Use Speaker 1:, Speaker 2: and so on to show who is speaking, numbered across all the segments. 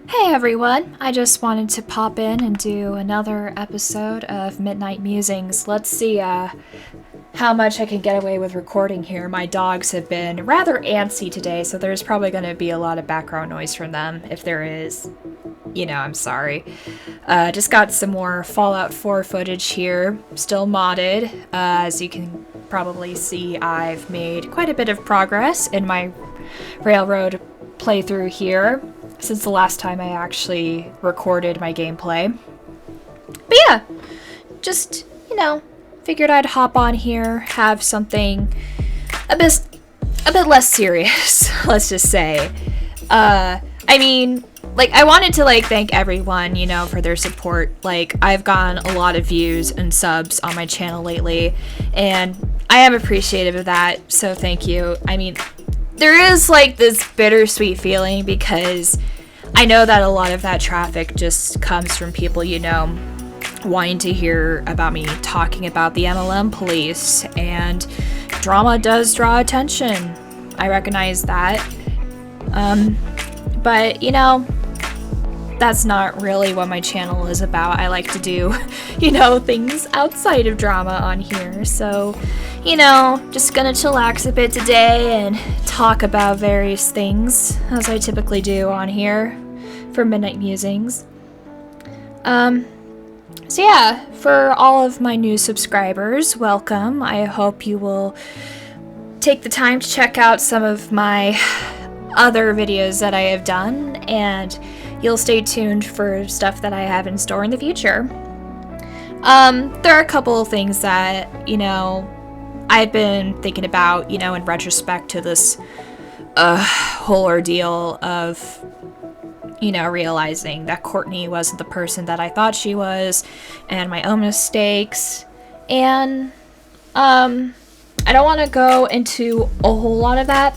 Speaker 1: Hey everyone, I just wanted to pop in and do another episode of Midnight Musings. Let's see how much I can get away with recording here. My dogs have been rather antsy today, so there's probably going to be a lot of background noise from them. If there is, I'm sorry. Just got some more Fallout 4 footage here, still modded. As you can probably see, I've made quite a bit of progress in my Railroad playthrough here since the last time I actually recorded my gameplay. But yeah, just, figured I'd hop on here, have something a bit less serious, let's just say. I wanted to, thank everyone, for their support. I've gotten a lot of views and subs on my channel lately, and I am appreciative of that, so thank you. There is, this bittersweet feeling because I know that a lot of that traffic just comes from people, wanting to hear about me talking about the MLM police, and drama does draw attention. I recognize that. But, that's not really what my channel is about. I like to do, things outside of drama on here. So, just gonna chillax a bit today and talk about various things, as I typically do on here for Midnight Musings. So yeah, for all of my new subscribers, welcome. I hope you will take the time to check out some of my other videos that I have done, and you'll stay tuned for stuff that I have in store in the future. There are a couple of things that, I've been thinking about, in retrospect to this whole ordeal of, realizing that Courtney wasn't the person that I thought she was, and my own mistakes. And I don't want to go into a whole lot of that,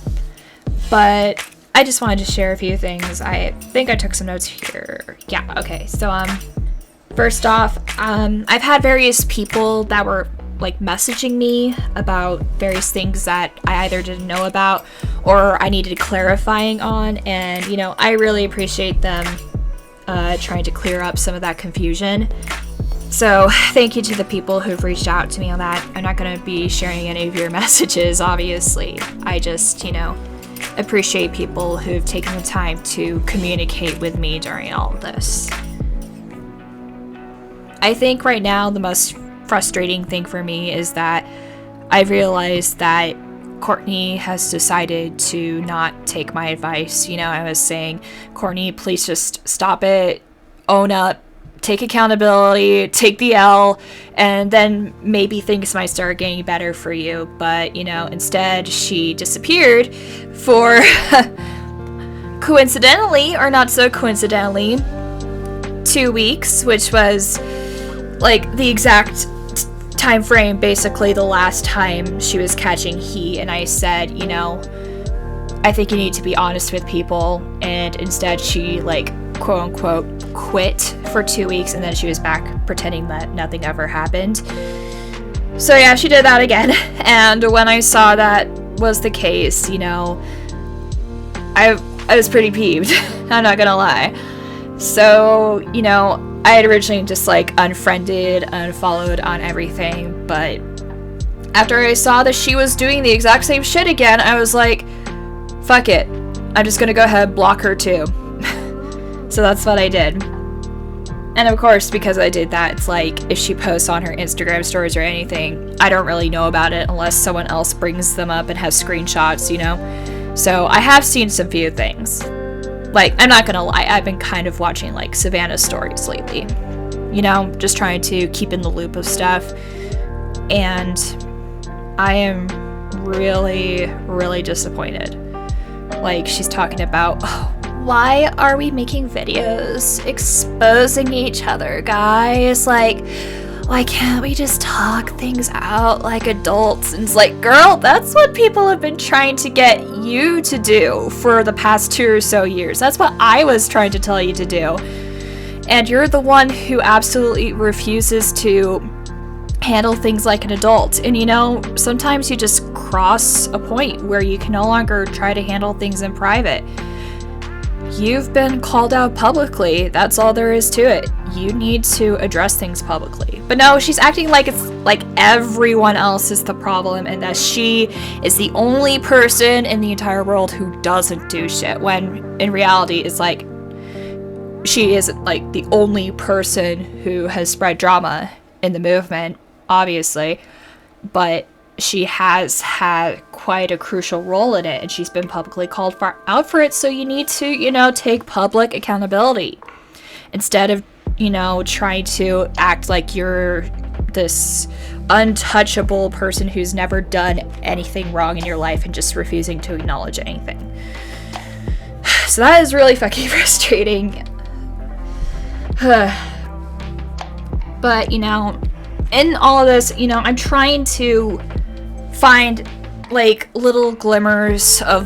Speaker 1: but I just wanted to share a few things. I think I took some notes here. Yeah, okay. So, first off, I've had various people that were, messaging me about various things that I either didn't know about or I needed clarifying on, and, I really appreciate them trying to clear up some of that confusion. So, thank you to the people who've reached out to me on that. I'm not going to be sharing any of your messages, obviously. I just, appreciate people who've taken the time to communicate with me during all of this. I think right now the most frustrating thing for me is that I've realized that Courtney has decided to not take my advice. I was saying, Courtney, please just stop it, own up, take accountability, take the L, and then maybe things might start getting better for you. But, instead she disappeared for, coincidentally, or not so coincidentally, 2 weeks, which was, the exact time frame, basically the last time she was catching heat. And I said, I think you need to be honest with people, and instead she, quote-unquote quit for 2 weeks, and then she was back pretending that nothing ever happened. So yeah, she did that again. And when I saw that was the case, I was pretty peeved. I'm not gonna lie. So, I had originally just unfriended, unfollowed on everything, but after I saw that she was doing the exact same shit again, I was like, fuck it. I'm just gonna go ahead and block her too. So that's what I did. And of course, because I did that, it's if she posts on her Instagram stories or anything, I don't really know about it unless someone else brings them up and has screenshots, So I have seen some few things. I'm not gonna lie, I've been kind of watching Savannah's stories lately. Just trying to keep in the loop of stuff. And I am really, really disappointed. She's talking about, why are we making videos exposing each other, guys? Why can't we just talk things out like adults? And it's girl, that's what people have been trying to get you to do for the past 2 or so years. That's what I was trying to tell you to do. And you're the one who absolutely refuses to handle things like an adult. And sometimes you just cross a point where you can no longer try to handle things in private. you've been called out publicly. That's all there is to it. You need to address things publicly. But no, she's acting like it's like everyone else is the problem and that she is the only person in the entire world who doesn't do shit, when in reality it's like she isn't like the only person who has spread drama in the movement, obviously, but she has had quite a crucial role in it, and she's been publicly called out for it, so you need to, you know, take public accountability. Instead of, you know, trying to act like you're this untouchable person who's never done anything wrong in your life and just refusing to acknowledge anything. So that is really fucking frustrating. But, you know, in all of this, you know, I'm trying to find like little glimmers of,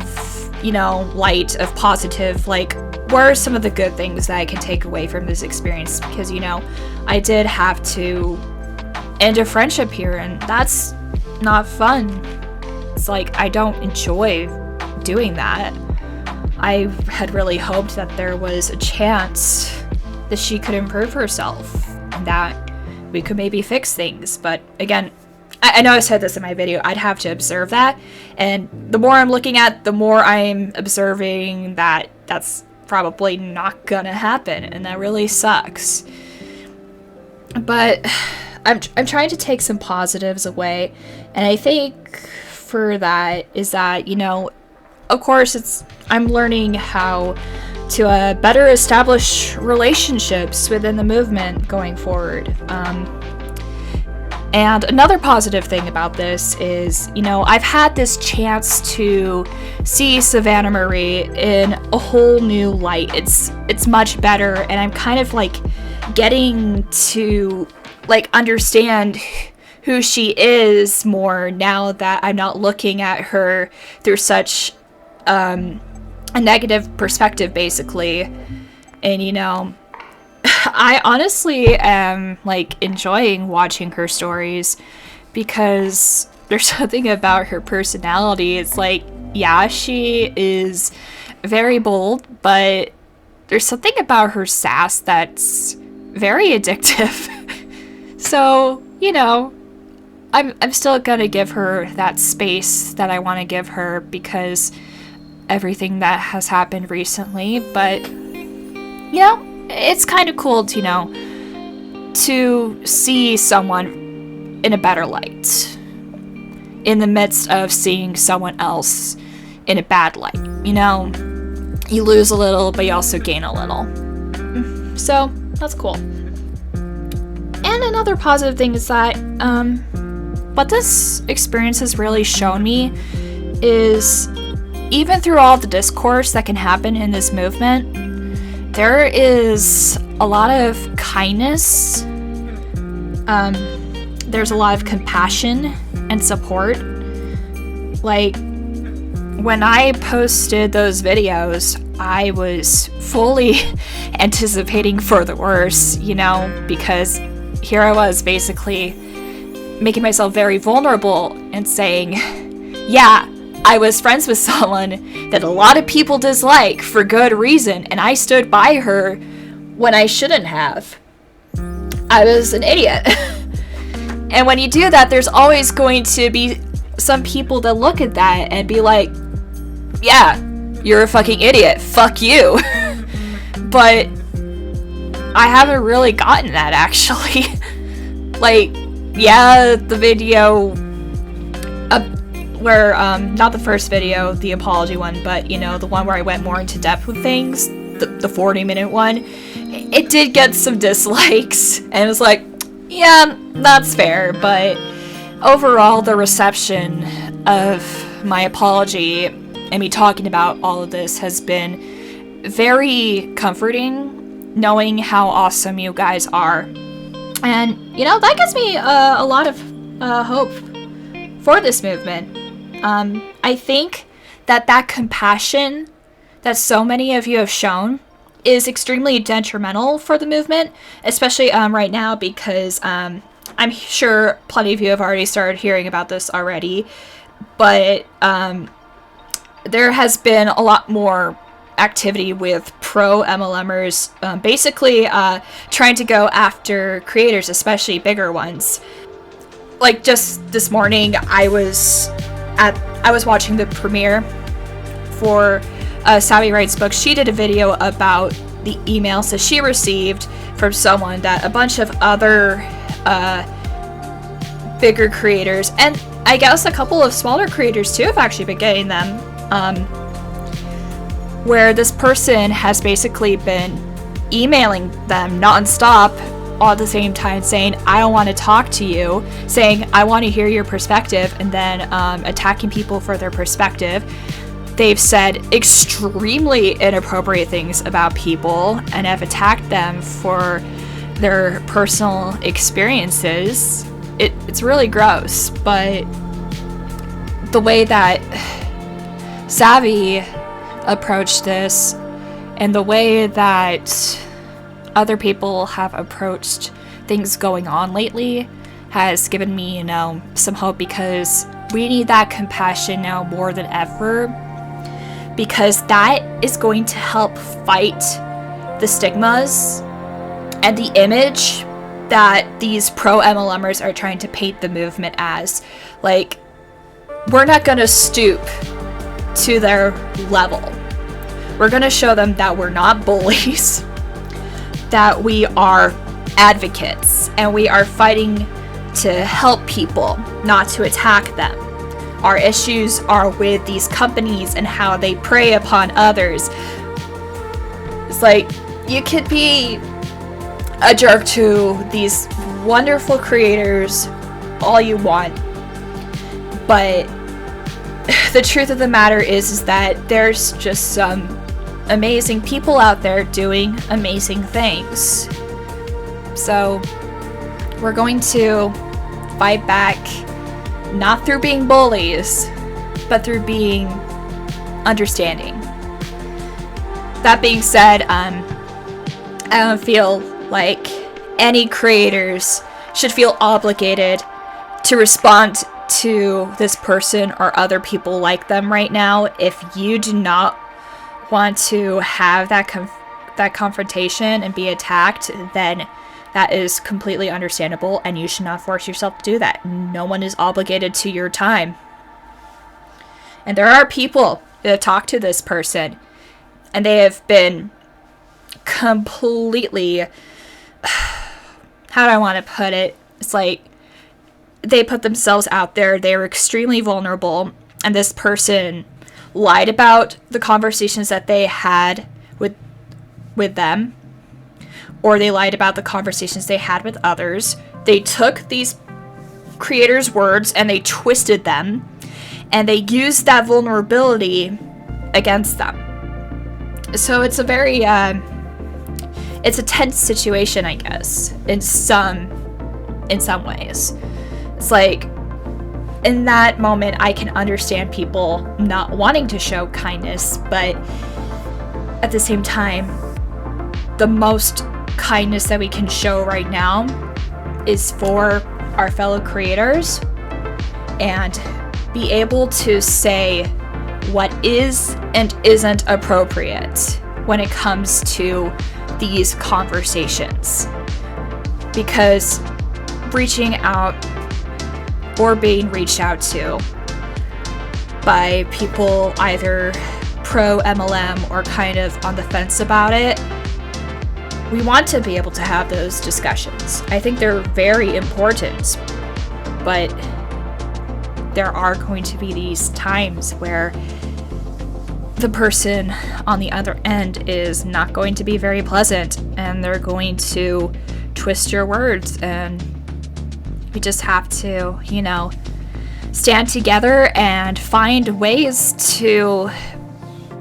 Speaker 1: you know, light, of positive, like what are some of the good things that I can take away from this experience, because, you know, I did have to end a friendship here, and that's not fun. It's like I don't enjoy doing that. I had really hoped that there was a chance that she could improve herself and that we could maybe fix things, but again, I know I said this in my video, I'd have to observe that, and the more I'm looking at, the more I'm observing that that's probably not gonna happen, and that really sucks. But I'm trying to take some positives away, and I think for that is that, you know, of course I'm learning how to better establish relationships within the movement going forward. And another positive thing about this is, you know, I've had this chance to see Savannah Marie in a whole new light. It's much better, and I'm kind of like getting to like understand who she is more now that I'm not looking at her through such a negative perspective, basically. And, you know, I honestly am like enjoying watching her stories because there's something about her personality. It's like, yeah, she is very bold, but there's something about her sass that's very addictive. So, you know, I'm still gonna give her that space that I want to give her because everything that has happened recently, but, you know, it's kind of cool to, you know, to see someone in a better light in the midst of seeing someone else in a bad light. You know, you lose a little, but you also gain a little. So, that's cool. And another positive thing is that, what this experience has really shown me is even through all the discourse that can happen in this movement, there is a lot of kindness, there's a lot of compassion and support. Like, when I posted those videos, I was fully anticipating for the worst, you know, because here I was basically making myself very vulnerable and saying, yeah, I was friends with someone that a lot of people dislike for good reason, and I stood by her when I shouldn't have. I was an idiot. And when you do that, there's always going to be some people that look at that and be like, yeah, you're a fucking idiot, fuck you. But I haven't really gotten that, actually. Like, yeah, the video where, not the first video, the apology one, but, you know, the one where I went more into depth with things, the 40-minute one, it did get some dislikes, and it was like, yeah, that's fair, but overall, the reception of my apology and me talking about all of this has been very comforting, knowing how awesome you guys are. And, you know, that gives me a lot of hope for this movement. I think that compassion that so many of you have shown is extremely detrimental for the movement, especially right now, because I'm sure plenty of you have already started hearing about this already, but there has been a lot more activity with pro MLMers, basically trying to go after creators, especially bigger ones. Like just this morning, I was watching the premiere for Savvy Writes Books. She did a video about the emails that she received from someone that a bunch of other bigger creators, and I guess a couple of smaller creators too, have actually been getting them, where this person has basically been emailing them nonstop all at the same time saying, I don't want to talk to you, saying, I want to hear your perspective, and then attacking people for their perspective. They've said extremely inappropriate things about people and have attacked them for their personal experiences. It's really gross, but the way that Savvy approached this and the way that other people have approached things going on lately has given me, you know, some hope, because we need that compassion now more than ever, because that is going to help fight the stigmas and the image that these pro MLMers are trying to paint the movement as. Like, we're not gonna stoop to their level. We're gonna show them that we're not bullies, that we are advocates, and we are fighting to help people, not to attack them. Our issues are with these companies and how they prey upon others. It's like, you could be a jerk to these wonderful creators all you want, but the truth of the matter is that there's just some amazing people out there doing amazing things. So we're going to fight back, not through being bullies, but through being understanding. That being said, I don't feel like any creators should feel obligated to respond to this person or other people like them right now. If you do not want to have that confrontation and be attacked, then that is completely understandable, and you should not force yourself to do that. No one is obligated to your time. And there are people that have talked to this person, and they have been completely, how do I want to put it? It's like, they put themselves out there, they were extremely vulnerable, and this person lied about the conversations that they had with them, or they lied about the conversations they had with others. They took these creators' words and they twisted them, and they used that vulnerability against them. So it's a very it's a tense situation, I guess, in some ways. It's like, in that moment, I can understand people not wanting to show kindness, but at the same time, the most kindness that we can show right now is for our fellow creators, and be able to say what is and isn't appropriate when it comes to these conversations. Because reaching out or being reached out to by people either pro MLM or kind of on the fence about it, we want to be able to have those discussions. I think they're very important, but there are going to be these times where the person on the other end is not going to be very pleasant, and they're going to twist your words, and we just have to, you know, stand together and find ways to,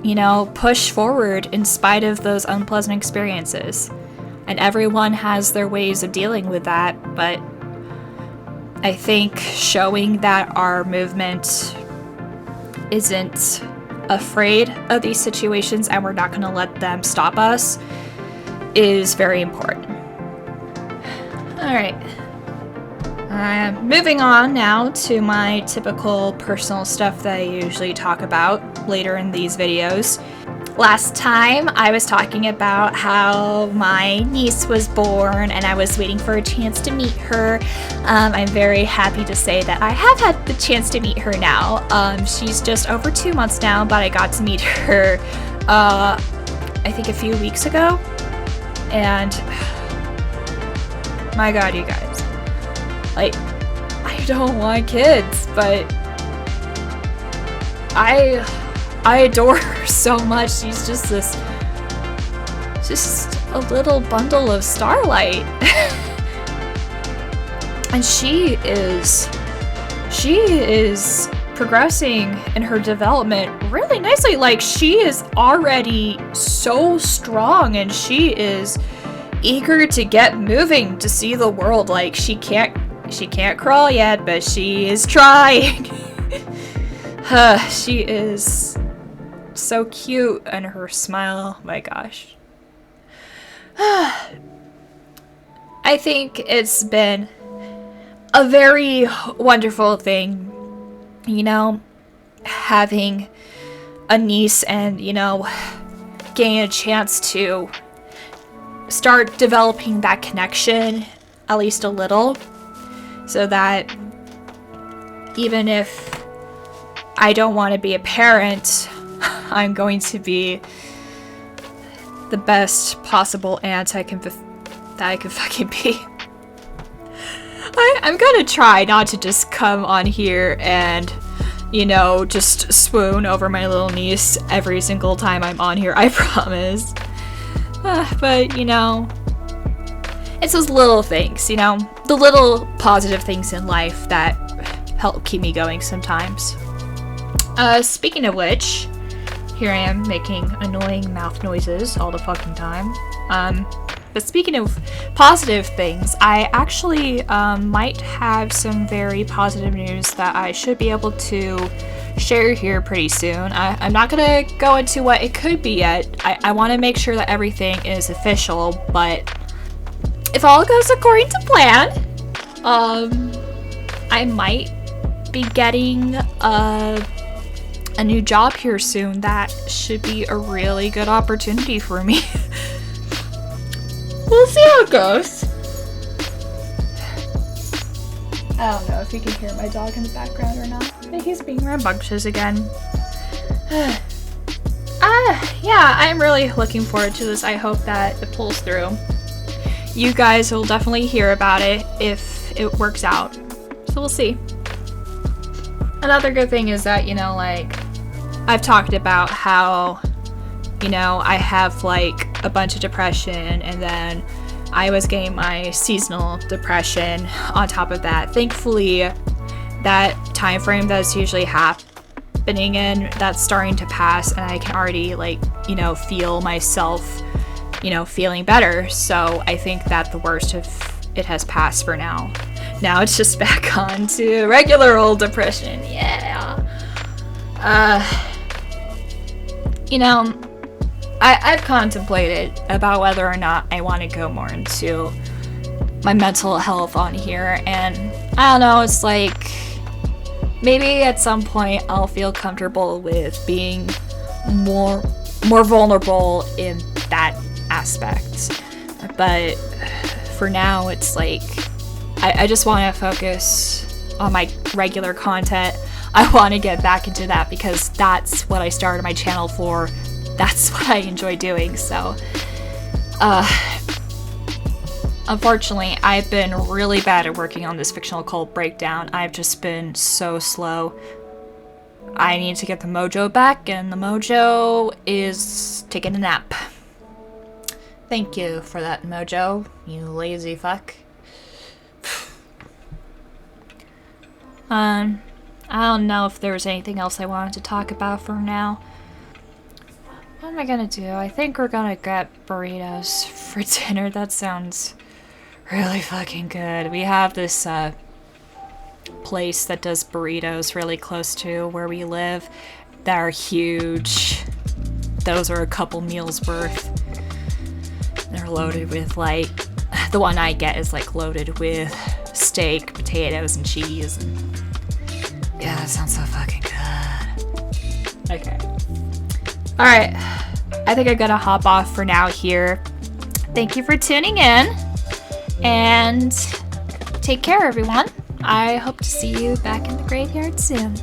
Speaker 1: you know, push forward in spite of those unpleasant experiences. And everyone has their ways of dealing with that, but I think showing that our movement isn't afraid of these situations and we're not going to let them stop us is very important. Alright. Moving on now to my typical personal stuff that I usually talk about later in these videos. Last time I was talking about how my niece was born and I was waiting for a chance to meet her. I'm very happy to say that I have had the chance to meet her now. She's just over 2 months now, but I got to meet her I think a few weeks ago. And my god, you guys. Like, I don't want kids, but I adore her so much. She's just a little bundle of starlight. And she is progressing in her development really nicely. Like, she is already so strong and she is eager to get moving to see the world. Like, she can't crawl yet, but she is trying. She is so cute, and her smile, my gosh. I think it's been a very wonderful thing, you know, having a niece and, you know, getting a chance to start developing that connection, at least a little, so that even if I don't want to be a parent, I'm going to be the best possible aunt I can fucking be. I'm gonna try not to just come on here and, you know, just swoon over my little niece every single time I'm on here, I promise. But, you know, it's those little things, you know, the little positive things in life that help keep me going sometimes. Speaking of which, here I am making annoying mouth noises all the fucking time. But speaking of positive things, I actually might have some very positive news that I should be able to share here pretty soon. I'm not gonna go into what it could be yet. I want to make sure that everything is official, but if all goes according to plan, I might be getting a new job here soon. That should be a really good opportunity for me. We'll see how it goes. I don't know if you can hear my dog in the background or not. I think he's being rambunctious again. Yeah, I'm really looking forward to this. I hope that it pulls through. You guys will definitely hear about it if it works out. So we'll see. Another good thing is that, you know, like, I've talked about how, you know, I have like a bunch of depression, and then I was getting my seasonal depression on top of that. Thankfully, that time frame that's usually happening in, that's starting to pass, and I can already, like, you know, feel myself, you know, feeling better. So I think that the worst of it has passed for now. Now it's just back on to regular old depression. Yeah. You know, I've contemplated about whether or not I want to go more into my mental health on here, and I don't know, it's like, maybe at some point I'll feel comfortable with being more vulnerable in that aspect. But for now, it's like, I just want to focus on my regular content. I want to get back into that because that's what I started my channel for. That's what I enjoy doing. So, unfortunately, I've been really bad at working on this fictional cult breakdown. I've just been so slow. I need to get the mojo back, and the mojo is taking a nap. Thank you for that, mojo, you lazy fuck. I don't know if there was anything else I wanted to talk about for now. What am I gonna do? I think we're gonna get burritos for dinner. That sounds really fucking good. We have this place that does burritos really close to where we live that are huge. Those are a couple meals worth. They're loaded with, like, the one I get is like loaded with steak, potatoes, and cheese. And yeah, that sounds so fucking good. Okay. Alright. I think I'm gonna hop off for now here. Thank you for tuning in, and take care, everyone. I hope to see you back in the graveyard soon.